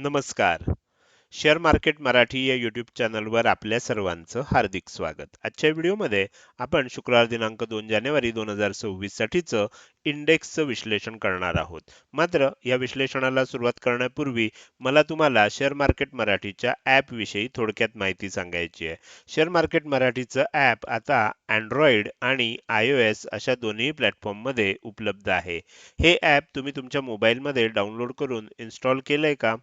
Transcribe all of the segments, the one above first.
नमस्कार. Share market Marathi या YouTube चॅनलवर आपल्या सर्वांचं हार्दिक स्वागत. आजच्या व्हिडिओमध्ये आपण शुक्रवार दिनांक 2 जानेवारी 2026 साठीचं इंडेक्सचं विश्लेषण करणार आहोत. मात्र या विश्लेषणाला सुरुवात करण्यापूर्वी मला तुम्हाला शेअर मार्केट मराठीच्या ॲप विषयी थोडक्यात माहिती सांगायची आहे. शेअर मार्केट मराठीचं ॲप आता Android आणि iOS अशा दोन्ही प्लॅटफॉर्ममध्ये उपलब्ध आहे. हे ॲप तुम्ही तुमच्या मोबाईलमध्ये डाउनलोड करून इन्स्टॉल केलंय का?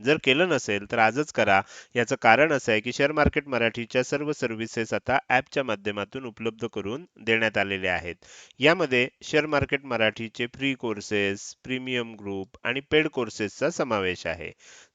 जर केलं नसेल तर आजच करा. याचं कारण असं आहे की शेअर मार्केट मराठीच्या सर्व सर्व्हिसेस आता ॲपच्या माध्यमातून उपलब्ध करून देण्यात आलेल्या आहेत. यामध्ये शेअर मार्केट मराठीचे फ्री कोर्सेस, प्रीमियम ग्रुप आणि पेड कोर्सेसचा समावेश आहे.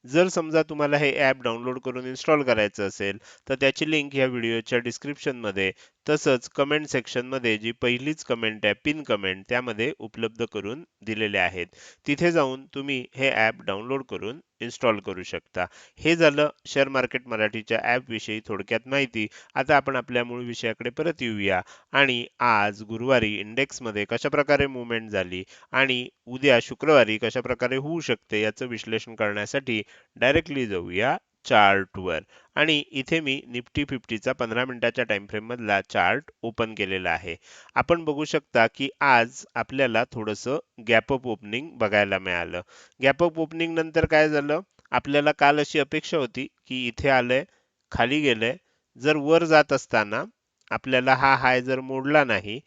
जर समजा तुम्हाला हे ॲप डाउनलोड करून इन्स्टॉल करायचं असेल तर त्याची लिंक या व्हिडिओच्या डिस्क्रिप्शनमध्ये तसंच कमेंट सेक्शनमध्ये जी पहिलीच कमेंट आहे पिन कमेंट त्यामध्ये उपलब्ध करून दिलेले आहेत. तिथे जाऊन तुम्ही हे ॲप डाउनलोड करून इन्स्टॉल करू शकता. हे झालं शेअर मार्केट मराठीच्या ॲप विषयी थोडक्यात माहिती. आता आपण आपल्या मूळ विषयाकडे परत येऊया आणि आज गुरुवारी इंडेक्समध्ये कशाप्रकारे मूव्हमेंट झाली आणि उद्या शुक्रवारी कशाप्रकारे होऊ शकते याचं विश्लेषण करण्यासाठी डायरेक्टली जाऊया चार्टवर. आणि इथे मी निफ्टी 50चा 15 मिनिटाच्या टाइम फ्रेम मधला चार्ट ओपन केलेला आहे. आपण बघू शकता की आज आपल्याला थोडंसं गॅप अप ओपनिंग बघायला मिळालं. गॅप अप ओपनिंग नंतर काय झालं? आपल्याला काल अशी अपेक्षा होती की इथे आलंय, खाली गेलंय. जर वर जात असताना आपल्याला हा हाय जर मोडला नाही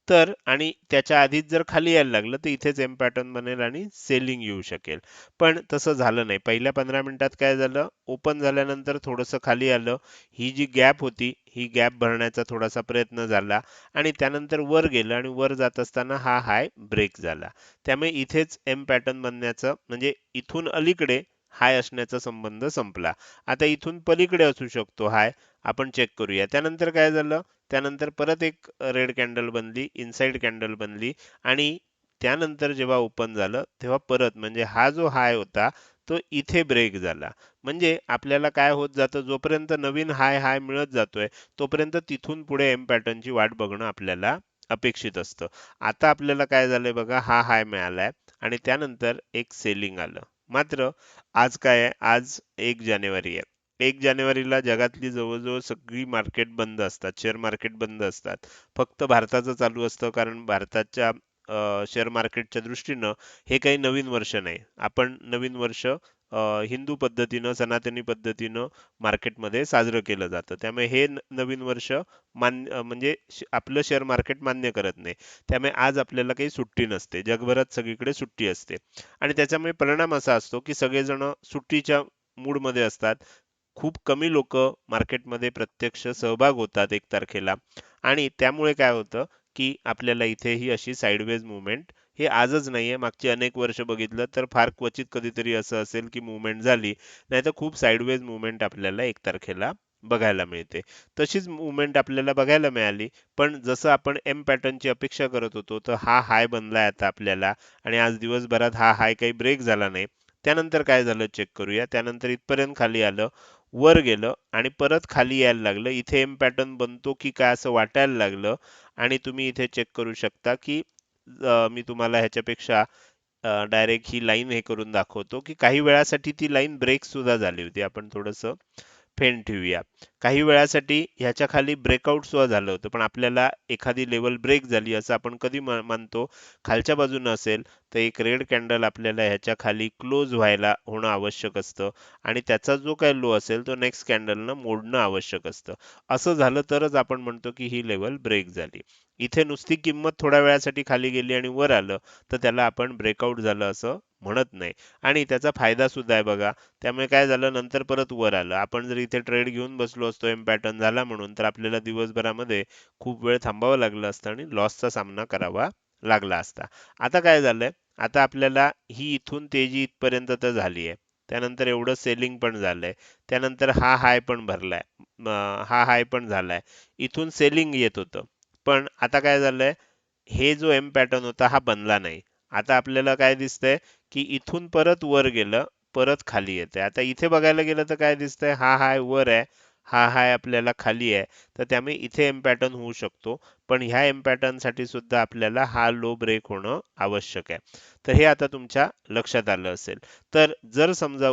तर आणि त्याच्या आधीच जर खाली यायला लागलं तर इथेच एम पॅटर्न बनेल आणि सेलिंग येऊ शकेल. पण तसं झालं नाही. पहिल्या 15 मिनिटात काय झालं? ओपन झाल्यानंतर थोडंसं खाली आलं. ही जी गॅप होती, ही गॅप भरण्याचा थोडासा प्रयत्न झाला आणि त्यानंतर वर गेलं आणि वर जात असताना हा हाय ब्रेक झाला. त्यामुळे इथेच एम पॅटर्न बनण्याचं म्हणजे इथून अलीकडे हाय असण्याचा संबंध संपला. आता इथून पलीकडे असू शकतो हाय. आपण चेक करूया. त्यानंतर काय झालं? त्यानंतर परत एक रेड कॅन्डल बनली, इनसाइड कॅन्डल बनली आणि त्यानंतर जेव्हा ओपन झालं तेव्हा परत म्हणजे हा जो हाय होता तो इथे ब्रेक झाला. म्हणजे आपल्याला काय होत जातं जोपर्यंत नवीन हाय हाय मिळत जातोय तोपर्यंत तिथून पुढे एम पॅटर्नची वाट बघणं आपल्याला अपेक्षित असतं. आता आपल्याला काय झालंय बघा हा हाय मिळालाय आणि त्यानंतर एक सेलिंग आलं. मात्र आज काय आहे? आज 1 जानेवारी आहे. 1 जानेवारीला जगातली जवळजवळ सगळी मार्केट बंद असतात. शेअर मार्केट बंद असतात. फक्त भारताचं चालू असतं कारण भारताच्या शेअर मार्केटच्या दृष्टीनं हे काही नवीन वर्ष नाही. आपण नवीन वर्ष हिंदू पद्धतीनं, सनातनी पद्धतीनं मार्केटमध्ये साजरं केलं जातं. त्यामुळे हे नवीन वर्ष म्हणजे आपलं शेअर मार्केट मान्य करत नाही. त्यामुळे आज आपल्याला काही सुट्टी नसते. जगभरात सगळीकडे सुट्टी असते आणि त्याच्यामुळे परिणाम असा असतो की सगळेजण सुट्टीच्या मूडमध्ये असतात. खूप कमी लोक मार्केटमध्ये प्रत्यक्ष सहभाग होतात 1 तारखेला आणि त्यामुळे काय होतं की आपल्याला इथे ही अशी साइडवेज मूव्हमेंट हे आजच नाहीये. मागची अनेक वर्ष बघितलं तर फार क्वचित कधीतरी असं असेल की मूव्हमेंट झाली, नाहीतर खूप साइडवेज मूव्हमेंट आपल्याला 1 तारखेला बघायला मिळते. तशीच मूव्हमेंट आपल्याला बघायला मिळाली. पण जसं आपण एम पॅटर्नची अपेक्षा करत होतो, तर हा हाय बनलाय आता आपल्याला आणि आज दिवसभरात हा हाय काही ब्रेक झाला नाही. त्यानंतर काय झालं चेक करूया. त्यानंतर इथपर्यंत खाली आलं, वर गेलं आणि परत खाली यायला लागलं. इथे एम पॅटर्न बनतो की काय असं वाटायला लागलं आणि तुम्ही इथे चेक करू शकता की मी तुम्हाला ह्याच्यापेक्षा डायरेक्ट ही लाईन हे करून दाखवतो की काही वेळासाठी ती लाईन ब्रेक सुद्धा झाली होती. आपण थोडंसं पेन ठेवूया. काही वेळासाठी ह्याच्या खाली ब्रेकआउट सुद्धा झालं होतं. पण आपल्याला एखादी लेवल ब्रेक झाली असं आपण कधी मानतो? खालच्या बाजूनं असेल तर एक रेड कॅन्डल आपल्याला ह्याच्या खाली क्लोज व्हायला होणं आवश्यक असतं आणि त्याचा जो काही लो असेल तो नेक्स्ट कॅन्डलनं मोडणं आवश्यक असतं. असं झालं तरच आपण म्हणतो की ही लेवल ब्रेक झाली. इथे नुसती किंमत थोड्या वेळासाठी खाली गेली आणि वर आलं तर त्याला आपण ब्रेकआउट झालं असं म्हणत नाही आणि त्याचा फायदा सुद्धा आहे बघा. त्यामुळे काय झालं नंतर परत वर आलं. आपण जर इथे ट्रेड घेऊन बसलो असतो एम पॅटर्न झाला म्हणून तर आपल्याला दिवसभरामध्ये खूप वेळ थांबावं लागलं असतं आणि लॉसचा सामना करावा लागला असता. आता काय झालंय? आता आपल्याला ही इथून तेजी इथपर्यंत तर झाली आहे. त्यानंतर एवढं सेलिंग पण झालंय. त्यानंतर हा हाय पण भरलाय. हा हाय पण झालाय. इथून सेलिंग येत होतं. पण आता काय झालंय? हे जो एम पॅटर्न होता हा बनला नाही. आता आपल्याला काय दिसतंय की इथून परत वर गेलं, परत खाली येतंय. आता इथे बघायला गेलं तर काय दिसतंय? हा हाय वर आहे, हा हाय आपल्याला खाली आहे. तर त्यामुळे इथे एम पॅटर्न होऊ शकतो. पण ह्या एम पॅटर्न साठी सुद्धा आपल्याला हा लो ब्रेक होणं आवश्यक आहे. तर हे आता तुमच्या लक्षात आलं असेल. तर जर समजा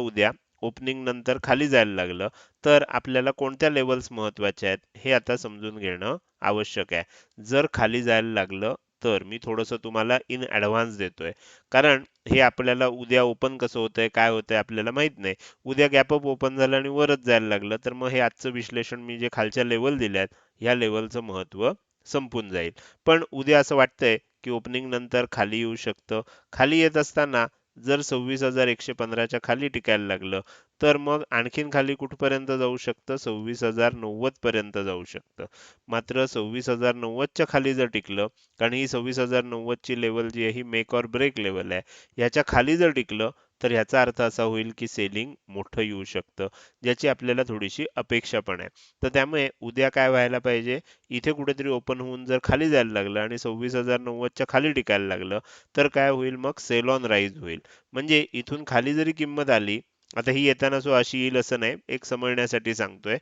ओपनिंग नंतर खाली जायला लागलं तर आपल्याला कोणत्या लेवल्स महत्वाच्या आहेत हे आता समजून घेणं आवश्यक आहे. जर खाली जायला लागलं तर मी थोडंसं तुम्हाला इन ॲडव्हान्स देतोय, कारण हे आपल्याला उद्या ओपन कसं होतंय काय होतंय आपल्याला माहित नाही. उद्या गॅप अप ओपन झालं आणि वरच जायला लागलं तर मग हे आजचं विश्लेषण मी जे खालच्या लेवल दिल्यात ह्या लेवलचं महत्त्व संपून जाईल. पण उद्या असं वाटतंय की ओपनिंग नंतर खाली येऊ शकतं. खाली येत असताना जर 26,115च्या खाली टिकायला लागलं तर मग आणखीन खाली कुठपर्यंत जाऊ शकतं? 26,090 पर्यंत जाऊ शकतं. मात्र 26,090च्या खाली जर टिकलं, कारण ही 26,090 ची लेवल जी आहे ही मेक ऑर ब्रेक लेवल आहे. याच्या खाली जर टिकलं तर ह्याचा अर्थ असा होईल की सेलिंग मोठं येऊ शकतं, ज्याची आपल्याला थोडीशी अपेक्षा पण आहे. तर त्यामुळे उद्या काय व्हायला पाहिजे, इथे कुठेतरी ओपन होऊन जर खाली जायला लागलं आणि 26,090च्या खाली टिकायला लागलं तर काय होईल, मग सेल ऑन राईज होईल. म्हणजे इथून खाली जरी किंमत आली, आता ही येताना सो अशी येईल असं नाही, एक समजण्यासाठी सांगतोय,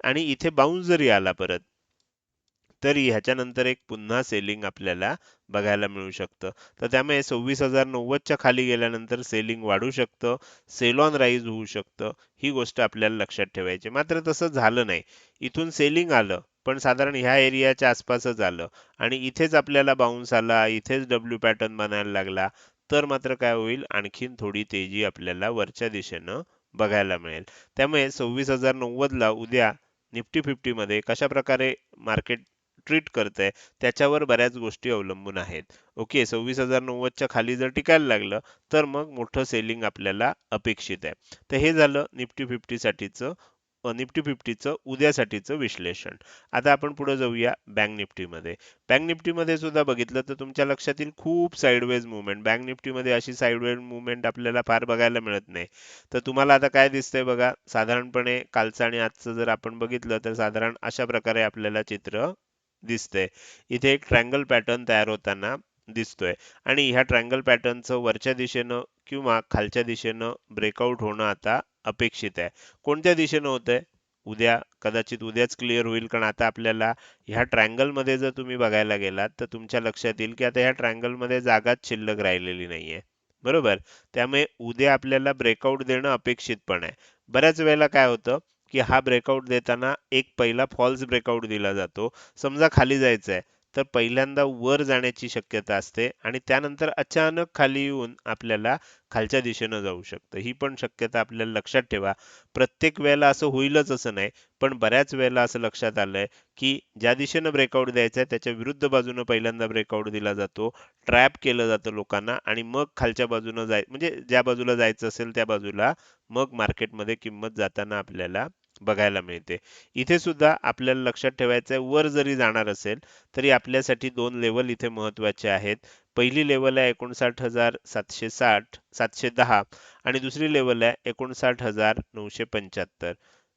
आणि इथे बाउन्स जरी आला परत तरी ह्याच्यानंतर एक पुन्हा सेलिंग आपल्याला बघायला मिळू शकतं. तर त्यामुळे 26,090च्या खाली गेल्यानंतर सेलिंग वाढू शकतं, सेल ऑन राईज होऊ शकतं. ही गोष्ट आपल्याला लक्षात ठेवायची. मात्र तसं झालं नाही. इथून सेलिंग आलं, पण साधारण ह्या एरियाच्या आसपासच आलं आणि इथेच आपल्याला बाउन्स आला, इथेच डब्ल्यू पॅटर्न बनायला लागला, तर मात्र काय होईल, आणखीन थोडी तेजी आपल्याला वरच्या दिशेनं बघायला मिळेल. त्यामुळे 26,090ला उद्या निफ्टी 50 मध्ये कशा प्रकारे मार्केट ट्रीट करतंय त्याच्यावर बऱ्याच गोष्टी अवलंबून आहेत. ओके, 26,090च्या खाली जर टिकायला लागलं तर मग मोठं सेलिंग आपल्याला अपेक्षित आहे. तर हे झालं निफ्टी 50 साठीचं निफ्टी 50चं उद्यासाठीचं विश्लेषण. आता आपण पुढे जाऊया बँक निफ्टीमध्ये. बँक निफ्टीमध्ये सुद्धा बघितलं तर तुमच्या लक्षात येईल खूप साइडवेज मुवमेंट. बँक निफ्टीमध्ये अशी साइडवेज मुवमेंट आपल्याला फार बघायला मिळत नाही. तर तुम्हाला आता काय दिसतंय बघा, साधारणपणे कालचं आणि आजचं जर आपण बघितलं तर साधारण अशा प्रकारे आपल्याला चित्र दिसतंय. इथे एक ट्रायंगल पॅटर्न तयार होताना दिसतोय आणि ह्या ट्रायंगल पॅटर्नचं वरच्या दिशेनं किंवा खालच्या दिशेनं ब्रेकआउट होणं आता अपेक्षित आहे. कोणत्या दिशेनं होतंय? उद्या कदाचित उद्याच क्लिअर होईल, कारण आता आपल्याला ह्या ट्रायंगल मध्ये जर तुम्ही बघायला गेलात तर तुमच्या लक्षात येईल की आता ह्या ट्रायंगल मध्ये जागाच शिल्लक राहिलेली नाहीये. बरोबर? त्यामुळे उद्या आपल्याला ब्रेकआउट देणं अपेक्षित पण आहे. बऱ्याच वेळेला काय होतं की हा ब्रेकआउट देताना एक पहिला फॉल्स ब्रेकआउट दिला जातो. समजा खाली जायचंय तर पहिल्यांदा वर जाण्याची शक्यता असते आणि त्यानंतर अचानक खाली येऊन आपल्याला खालच्या दिशेनं जाऊ शकतं. ही पण शक्यता आपल्याला लक्षात ठेवा. प्रत्येक वेळेला असं होईलच असं नाही, पण बऱ्याच वेळेला असं लक्षात आलंय की ज्या दिशेनं ब्रेकआउट द्यायचा आहे त्याच्या विरुद्ध बाजूनं पहिल्यांदा ब्रेकआउट दिला जातो, ट्रॅप केलं जातं लोकांना आणि मग खालच्या बाजूनं म्हणजे ज्या बाजूला जायचं असेल त्या बाजूला मग मार्केटमध्ये किंमत जाताना आपल्याला बघायला मिळते. इथे सुद्धा आपल्याला लक्षात ठेवायचं आहे, वर जरी जाणार असेल तरी आपल्यासाठी दोन लेवल इथे महत्वाचे आहेत. पहिली लेवल आहे 59,760 710 आणि दुसरी लेवल आहे 59,975.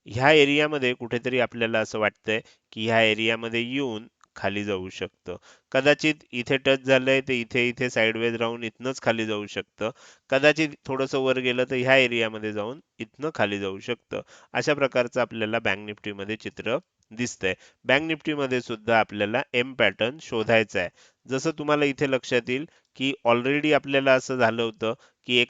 ह्या एरियामध्ये कुठेतरी आपल्याला असं वाटतंय की ह्या एरियामध्ये येऊन खाली जाऊ शकतं. कदाचित इथे टच झालंय तर इथे इथे साइडवेज राहून इथनच खाली जाऊ शकतं. कदाचित थोडंसं वर गेलं तर ह्या एरियामध्ये जाऊन इथनं खाली जाऊ शकतं. अशा प्रकारचं आपल्याला बँक निफ्टीमध्ये चित्र दिसतंय. बँक निफ्टीमध्ये सुद्धा आपल्याला एम पॅटर्न शोधायचा आहे. जसं तुम्हाला इथे लक्षात येईल की ऑलरेडी आपल्याला असं झालं होतं की 1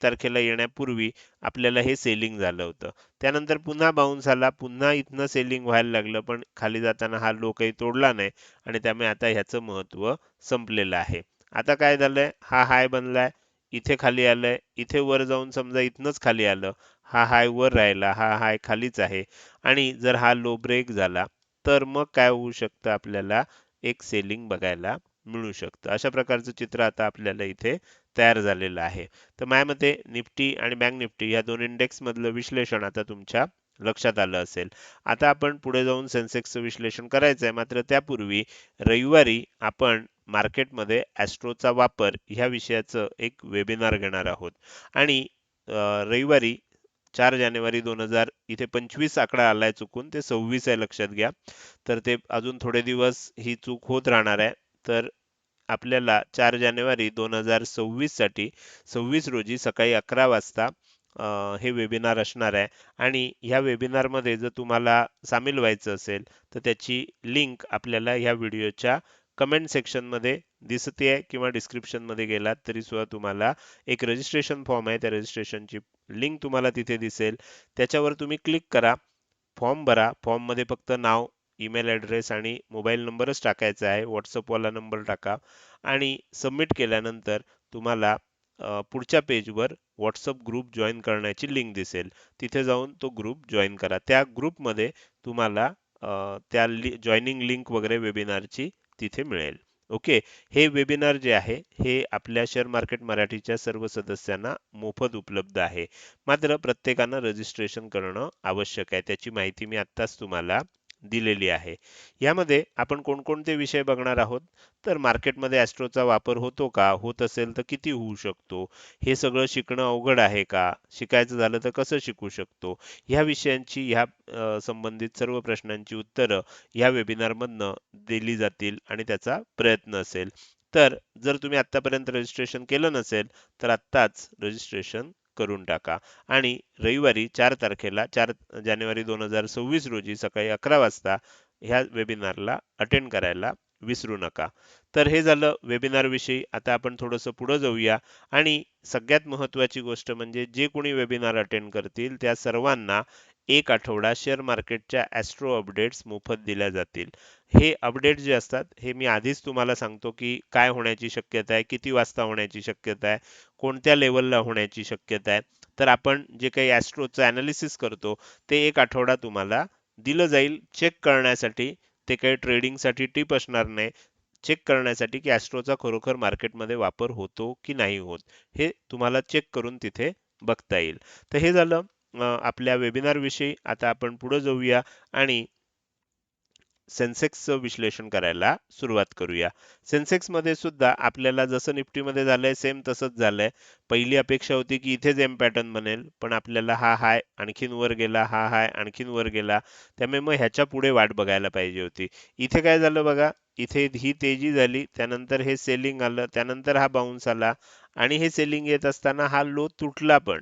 तारखेला येण्यापूर्वी आपल्याला हे सेलिंग झालं होतं. त्यानंतर पुन्हा बाउन्स आला, पुन्हा इथनं सेलिंग व्हायला लागलं, पण खाली जाताना हा लो काही तोडला नाही आणि त्यामुळे आता ह्याचं महत्त्व संपलेलं आहे. आता काय झालंय, हा हाय बनलाय, इथे खाली आलंय, इथे वर जाऊन समजा इथनच खाली आलं, हा हाय वर राहिला, हा हाय खालीच आहे आणि जर हा लो ब्रेक झाला तर मग काय होऊ शकतं, आपल्याला एक सेलिंग बघायला मिळू शकतं. अशा प्रकारचं चित्र आता आपल्याला इथे तयार झालेलं आहे. तर माझ्या मते निफ्टी आणि बँक निफ्टी या दोन इंडेक्स मधलं विश्लेषण आता तुमच्या लक्षात आलं असेल. आता आपण पुढे जाऊन सेन्सेक्सचं विश्लेषण करायचं आहे. मात्र त्यापूर्वी रविवारी आपण मार्केटमध्ये ॲस्ट्रोचा वापर ह्या विषयाचं एक वेबिनार घेणार आहोत आणि रविवारी 4 जानेवारी 2000 इथे 25 आकडा आलाय चुकून, ते 26 आहे लक्षात घ्या. तर ते अजून थोडे दिवस ही चूक होत राहणार आहे. तर आपल्याला 4 जानेवारी 2026 साठी 26 रोजी सकाळी 11 वाजता हे वेबिनार असणार आहे आणि ह्या वेबिनारमध्ये जर तुम्हाला सामील व्हायचं असेल तर त्याची लिंक आपल्याला ह्या व्हिडिओच्या कमेंट सेक्शनमध्ये दिसते किंवा डिस्क्रिप्शनमध्ये गेलात तरी सुद्धा तुम्हाला एक रजिस्ट्रेशन फॉर्म आहे, त्या रजिस्ट्रेशनची लिंक तुम्हाला तिथे दिसेल. त्याच्यावर तुम्ही क्लिक करा. फॉर्म भरा. फॉर्ममध्ये फक्त नाव, ईमेल ॲड्रेस आणि मोबाईल नंबरच टाकायचा आहे. WhatsAppवाला नंबर टाका आणि सबमिट केल्यानंतर तुम्हाला पुढच्या पेजवर WhatsApp ग्रुप जॉइन करण्याची लिंक दिसेल. तिथे जाऊन तो ग्रुप जॉइन करा. त्या ग्रुपमध्ये तुम्हाला त्या जॉइनिंग लिंक वगैरे वेबिनारची तिथे मिळेल. ओके. हे वेबिनार जे आहे हे आपल्या शेअर मार्केट मराठीच्या सर्व सदस्यांना मोफत उपलब्ध आहे. मात्र प्रत्येकानं रजिस्ट्रेशन करणं आवश्यक आहे. त्याची माहिती मी आत्ताच तुम्हाला दिलेली आहे. यामध्ये आपण कोणकोणते विषय बघणार आहोत? तर मार्केटमध्ये ॲस्ट्रोचा वापर होतो का? होत असेल तर किती होऊ शकतो? हे सगळं शिकणं अवघड आहे का? शिकायचं झालं तर कसं शिकू शकतो? ह्या विषयांची संबंधित सर्व प्रश्नांची उत्तरं ह्या वेबिनारमधनं दिली जातील आणि त्याचा प्रयत्न असेल. तर जर तुम्ही आत्तापर्यंत रजिस्ट्रेशन केलं नसेल तर आत्ताच रजिस्ट्रेशन करून टाका आणि रविवारी 4 तारखेला 4 जानेवारी 2026 रोजी सकाळी 11 वाजता ह्या वेबिनारला अटेंड करायला विसरू नका. तर हे झालं वेबिनार विषयी. आता आपण थोडंसं पुढे जाऊया आणि सगळ्यात महत्त्वाची गोष्ट म्हणजे जे कोणी वेबिनार अटेंड करतील त्या सर्वांना 1 आठवडा शेअर मार्केटच्या ॲस्ट्रो अपडेट्स मोफत दिल्या जातील. हे अपडेट जे असतात हे मी आधीच तुम्हाला सांगतो की काय होण्याची शक्यता आहे, किती वाजता होण्याची शक्यता आहे, कोणत्या लेवलला होण्याची शक्यता आहे. तर आपण जे काही ॲस्ट्रोचं ॲनालिसिस करतो ते 1 आठवडा तुम्हाला दिलं जाईल चेक करण्यासाठी. ते काही ट्रेडिंगसाठी टिप असणार नाही. चेक करण्यासाठी की ॲस्ट्रोचा खरोखर मार्केटमध्ये वापर होतो की नाही होत. हे तुम्हाला चेक करून तिथे बघता येईल. तर हे झालं आपल्या वेबिनार विषयी. आता आपण पुढे जाऊया आणि सेन्सेक्सचं विश्लेषण करायला सुरुवात करूया. सेन्सेक्समध्ये सुद्धा आपल्याला जसं निफ्टीमध्ये झालंय सेम तसंच झालंय. पहिली अपेक्षा होती की इथेच एम पॅटर्न बनेल, पण आपल्याला हा हाय आणखीन वर गेला, हा हाय आणखीन वर गेला. त्यामुळे मग ह्याच्या पुढे वाट बघायला पाहिजे होती. इथे काय झालं बघा, इथे ही तेजी झाली, त्यानंतर हे सेलिंग आलं, त्यानंतर हा बाउन्स आला आणि हे सेलिंग येत असताना हा लो तुटला पण.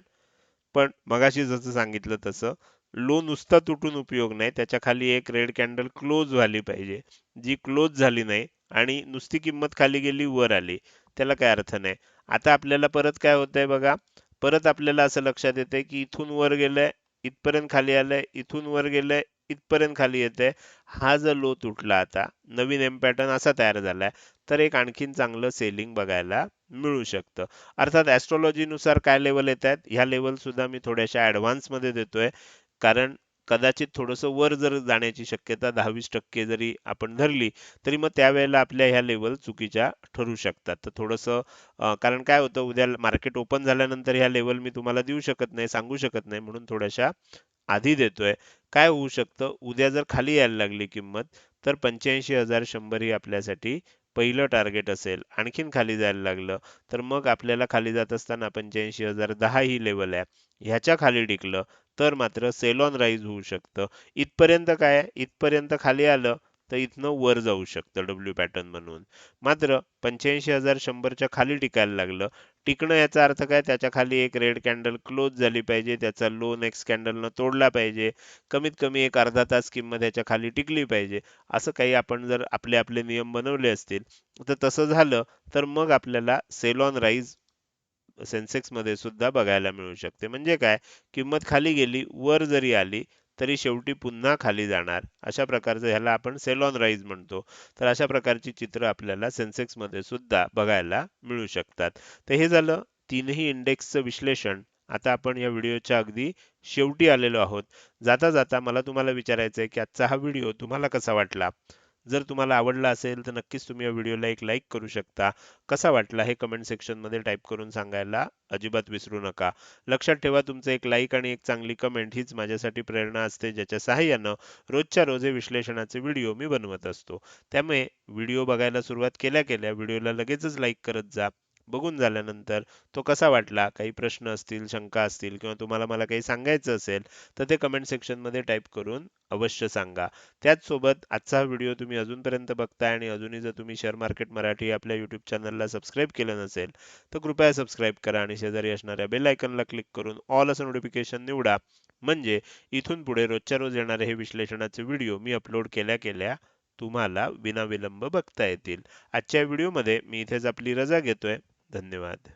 पण मगाशी जसं सांगितलं तसं लो नुसता तुटून उपयोग नाही, त्याच्या खाली एक रेड कॅन्डल क्लोज झाली पाहिजे. जी क्लोज झाली नाही आणि नुसती किंमत खाली गेली वर आली, त्याला काय अर्थ नाही. आता आपल्याला परत काय होतंय बघा, परत आपल्याला असं लक्षात येतंय की इथून वर गेलंय, इथपर्यंत खाली आलंय, इथून वर गेलंय, इथपर्यंत खाली येतंय. हा जर लो तुटला आता नवीन एम पॅटर्न असा तयार झालाय तर एक आणखीन चांगलं सेलिंग बघायला मिळू शकतं. अर्थात ॲस्ट्रॉलॉजीनुसार काय लेवल येत आहेत ह्या लेवल सुद्धा मी थोड्याशा ॲडव्हान्समध्ये देतोय. कारण कदाचित थोडंसं वर जर जाण्याची शक्यता 10-20% जरी आपण धरली तरी मग त्यावेळेला आपल्या ह्या लेवल चुकीच्या ठरू शकतात. तर थोडंसं कारण काय होतं उद्या मार्केट ओपन झाल्यानंतर ह्या लेवल मी तुम्हाला देऊ शकत नाही, सांगू शकत नाही, म्हणून थोड्याशा आधी देतोय. काय होऊ शकतं उद्या जर खाली यायला लागली किंमत तर 85,100 ही आपल्यासाठी पहिलं टार्गेट असेल. आणखीन खाली जायला लागलं तर मग आपल्याला खाली जात असताना 85,010 ही लेवल आहे. ह्याच्या खाली टिकलं तर मात्र सेल ऑन राईज होऊ शकतं. इथपर्यंत काय आहे, इथपर्यंत खाली आलं तर इथनं वर जाऊ शकतं डब्ल्यू पॅटर्न म्हणून. मात्र 85,100च्या खाली टिकायला लागलं, टिकणं याचा अर्थ काय, त्याच्या खाली एक रेड कॅन्डल क्लोज झाली पाहिजे, त्याचा लो नेक्स्ट कॅन्डलनं तोडला पाहिजे, कमीत कमी एक अर्धा तास किंमत याच्या खाली टिकली पाहिजे. असं काही आपण जर आपले आपले नियम बनवले असतील तर तसं झालं तर मग आपल्याला सेल ऑन राईज सेन्सेक्समध्ये सुद्धा बघायला मिळू शकते. म्हणजे काय, किंमत खाली गेली, वर जरी आली तरी शेवटी पुन्हा खाली जाणार. अशा प्रकारचं ह्याला आपण सेल ऑन राईज म्हणतो. तर अशा प्रकारची चित्र आपल्याला सेन्सेक्समध्ये सुद्धा बघायला मिळू शकतात. तर हे झालं तीनही इंडेक्सचं विश्लेषण. आता आपण या व्हिडिओच्या अगदी शेवटी आलेलो आहोत. जाता जाता मला तुम्हाला विचारायचं आहे की आजचा हा व्हिडिओ तुम्हाला कसा वाटला? जर तुम्हाला आवडला असेल तर नक्कीच तुम्ही या व्हिडिओला एक लाईक करू शकता. कसा वाटला हे कमेंट सेक्शनमध्ये टाईप करून सांगायला अजिबात विसरू नका. लक्षात ठेवा, तुमचं एक लाईक आणि एक चांगली कमेंट हीच माझ्यासाठी प्रेरणा असते, ज्याच्या सहाय्यानं रोजच्या रोज हे विश्लेषणाचे व्हिडिओ मी बनवत असतो. त्यामुळे व्हिडिओ बघायला सुरुवात केल्या केल्या व्हिडिओला लगेचच लाईक करत जा. बघून झाल्यानंतर तो कसा वाटला, काही प्रश्न असतील, शंका असतील किंवा तुम्हाला मला काही सांगायचं असेल तर ते कमेंट सेक्शनमध्ये टाईप करून अवश्य सांगा. त्याचसोबत आजचा हा व्हिडिओ तुम्ही अजूनपर्यंत बघताय आणि अजूनही जर तुम्ही शेअर मार्केट मराठी आपल्या यूट्यूब चॅनलला सबस्क्राईब केलं नसेल तर कृपया सबस्क्राईब करा आणि शेजारी असणाऱ्या बेल आयकॉनला क्लिक करून ऑल असं नोटिफिकेशन निवडा. म्हणजे इथून पुढे रोजच्या रोज येणारे हे विश्लेषणाचे व्हिडिओ मी अपलोड केल्या केल्या तुम्हाला विनाविलंब बघता येतील. आजच्या व्हिडिओमध्ये मी इथेच आपली रजा घेतोय. धन्यवाद.